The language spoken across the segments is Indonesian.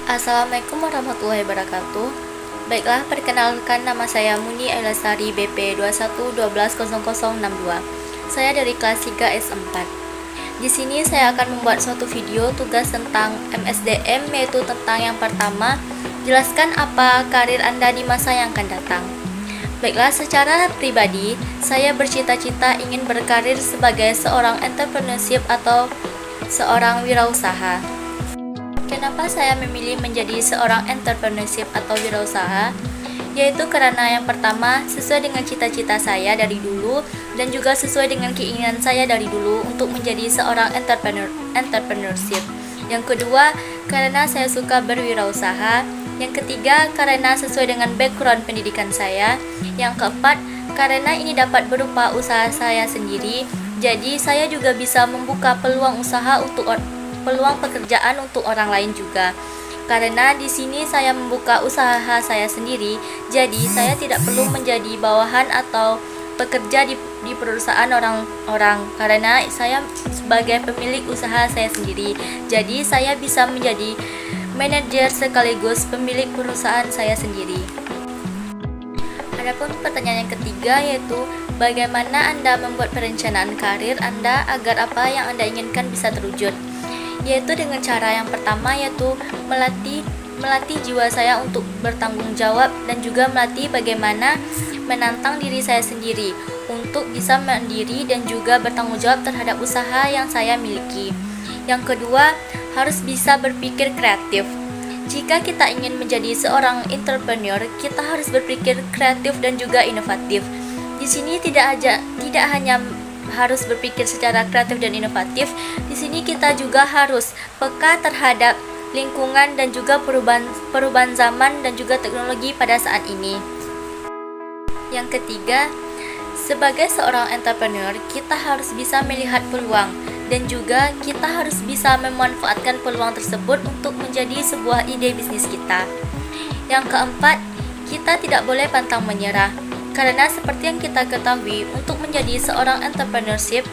Assalamualaikum warahmatullahi wabarakatuh. Baiklah, perkenalkan nama saya Muni Ailasari BP 21120062. Saya dari kelas 3 S4. Di sini saya akan membuat suatu video tugas tentang MSDM, yaitu tentang yang pertama, jelaskan apa karir Anda di masa yang akan datang. Baiklah, secara pribadi, saya bercita-cita ingin berkarir sebagai seorang entrepreneurship atau seorang wirausaha. Kenapa saya memilih menjadi seorang entrepreneurship atau wirausaha? Yaitu karena yang pertama, sesuai dengan cita-cita saya dari dulu dan juga sesuai dengan keinginan saya dari dulu untuk menjadi seorang entrepreneurship. Yang kedua, karena saya suka berwirausaha. Yang ketiga, karena sesuai dengan background pendidikan saya. Yang keempat, karena ini dapat berupa usaha saya sendiri. Jadi saya juga bisa membuka peluang usaha untuk peluang pekerjaan untuk orang lain juga. Karena di sini saya membuka usaha saya sendiri, jadi saya tidak perlu menjadi bawahan atau pekerja di perusahaan orang-orang. Karena saya sebagai pemilik usaha saya sendiri, jadi saya bisa menjadi manajer sekaligus pemilik perusahaan saya sendiri. Adapun pertanyaan yang ketiga, yaitu bagaimana Anda membuat perencanaan karir Anda agar apa yang Anda inginkan bisa terwujud. Yaitu dengan cara yang pertama, yaitu melatih jiwa saya untuk bertanggung jawab dan juga melatih bagaimana menantang diri saya sendiri untuk bisa mandiri dan juga bertanggung jawab terhadap usaha yang saya miliki. Yang kedua, harus bisa berpikir kreatif. Jika kita ingin menjadi seorang entrepreneur, kita harus berpikir kreatif dan juga inovatif. Di sini tidak hanya harus berpikir secara kreatif dan inovatif. Di sini kita juga harus peka terhadap lingkungan dan juga perubahan zaman dan juga teknologi pada saat ini. Yang ketiga, sebagai seorang entrepreneur, kita harus bisa melihat peluang dan juga kita harus bisa memanfaatkan peluang tersebut untuk menjadi sebuah ide bisnis kita. Yang keempat, kita tidak boleh pantang menyerah. Karena seperti yang kita ketahui, untuk menjadi seorang entrepreneurship,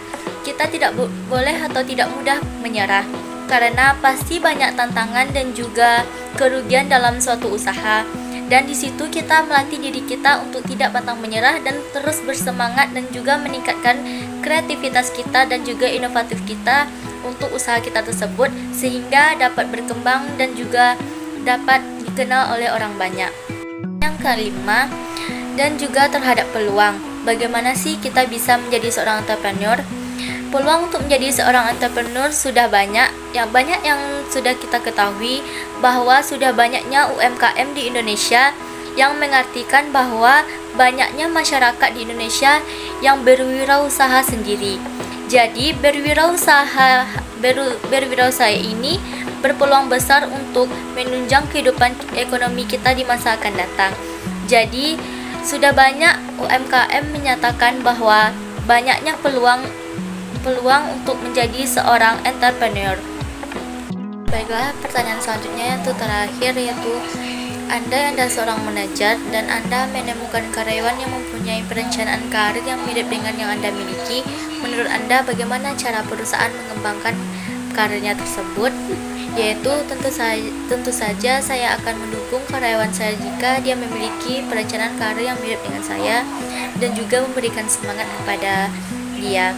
kita tidak boleh atau tidak mudah menyerah. Karena pasti banyak tantangan dan juga kerugian dalam suatu usaha. Dan di situ kita melatih diri kita untuk tidak pantang menyerah dan terus bersemangat dan juga meningkatkan kreativitas kita dan juga inovatif kita untuk usaha kita tersebut sehingga dapat berkembang dan juga dapat dikenal oleh orang banyak. Yang kelima, dan juga terhadap peluang. Bagaimana sih kita bisa menjadi seorang entrepreneur? Peluang untuk menjadi seorang entrepreneur sudah banyak yang sudah kita ketahui bahwa sudah banyaknya UMKM di Indonesia, yang mengartikan bahwa banyaknya masyarakat di Indonesia yang berwirausaha sendiri. Jadi berwirausaha ini berpeluang besar untuk menunjang kehidupan ekonomi kita di masa akan datang. Jadi sudah banyak UMKM menyatakan bahwa banyaknya peluang untuk menjadi seorang entrepreneur. Baiklah, pertanyaan selanjutnya yang terakhir, yaitu Anda seorang manajer dan Anda menemukan karyawan yang mempunyai perencanaan karir yang mirip dengan yang Anda miliki. Menurut Anda, bagaimana cara perusahaan mengembangkan karirnya tersebut? Yaitu tentu saja saya akan mendukung karyawan saya jika dia memiliki perencanaan karir yang mirip dengan saya dan juga memberikan semangat kepada dia.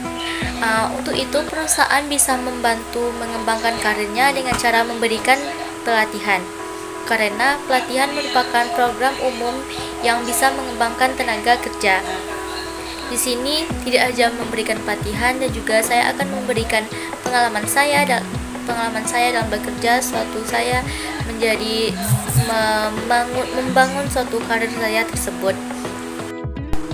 Untuk itu, perusahaan bisa membantu mengembangkan karirnya dengan cara memberikan pelatihan. Karena pelatihan merupakan program umum yang bisa mengembangkan tenaga kerja. Di sini tidak hanya memberikan pelatihan, dan juga saya akan memberikan pengalaman saya dalam bekerja, suatu saya menjadi membangun suatu karir saya tersebut.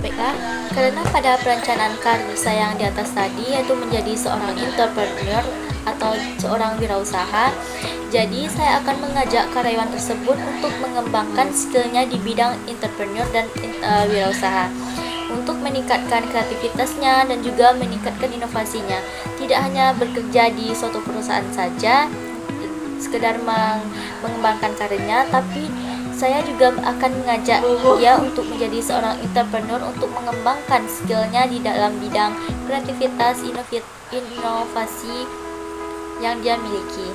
Baiklah, karena pada perencanaan karir saya yang di atas tadi, yaitu menjadi seorang entrepreneur atau seorang wirausaha, jadi saya akan mengajak karyawan tersebut untuk mengembangkan skillnya di bidang entrepreneur dan wirausaha, untuk meningkatkan kreativitasnya dan juga meningkatkan inovasinya. Tidak hanya bekerja di suatu perusahaan saja, sekedar mengembangkan karirnya, tapi saya juga akan mengajak dia untuk menjadi seorang entrepreneur untuk mengembangkan skillnya di dalam bidang kreativitas, inovasi yang dia miliki.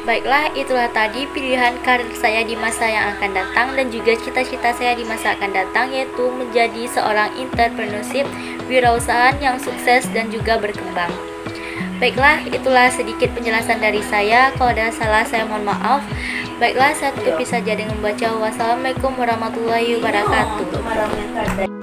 Baiklah, itulah tadi pilihan karir saya di masa yang akan datang dan juga cita-cita saya di masa akan datang, yaitu menjadi seorang entrepreneurship, wirausahaan yang sukses dan juga berkembang. Baiklah, itulah sedikit penjelasan dari saya. Kalau ada salah, saya mohon maaf. Baiklah, saya tutupi saja dengan membaca wassalamualaikum warahmatullahi wabarakatuh.